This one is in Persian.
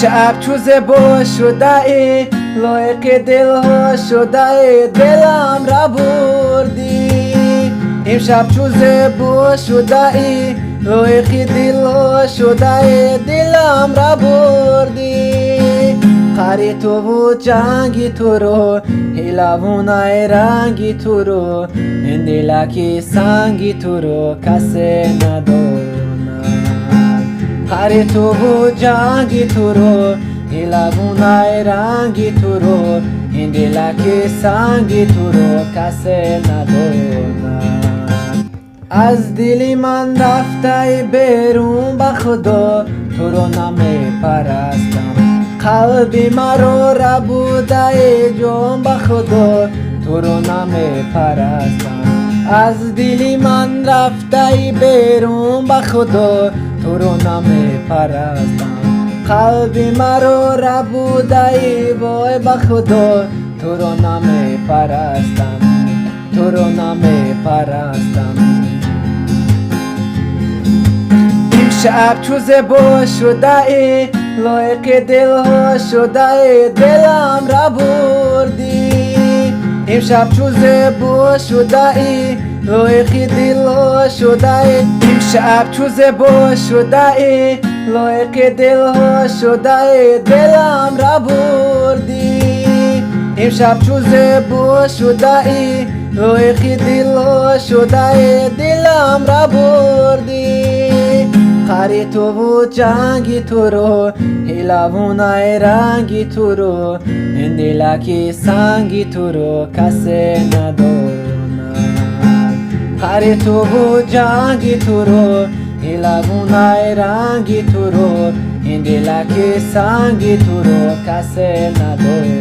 امشب چوزه با شده ای لایق دل ها شده ای دلم را بردی. امشب چوزه با شده ای لایق دل ها شده ای دلم را بردی. خری تو و جنگی تو رو هیلوونای رنگی تو رو این دلکی سنگی تو رو کسی نداند. خری تو و جنگی تو رو هیلوونای رنگی تو رو این دلکی سنگی تو رو کسی نداند. از دلی من رفته بیرون به خدا تو رو نمی پرستم. قلبی مرا را بوده جان به خدا تو رو نمی پرستم. از دلی من رفته بیرون به خدا تو رو نمی پرستم. قلبی مرا را بوده وای به خدا تو رو نمی پرستم. تو رو نمی پرستم. امشب چوزه با شده ای لایق دل ها شده ای دلم را بردی. امشب چوزه با شده ای لایق دل ها شده ای. امشب چوزه با شده ای لایق دل ها شده ای دلم را بردی. امشب چوزه با شده ای لایق دل ها شده ای دلم را بردی. خری تو و جنگی تو رو هیلوونای رنگی تو رو این دلکی سنگی تو رو کسی نداند. خری تو و جنگی تو رو هیلوونای رنگی تو رو این دلکی سنگی تو رو کسی نداند.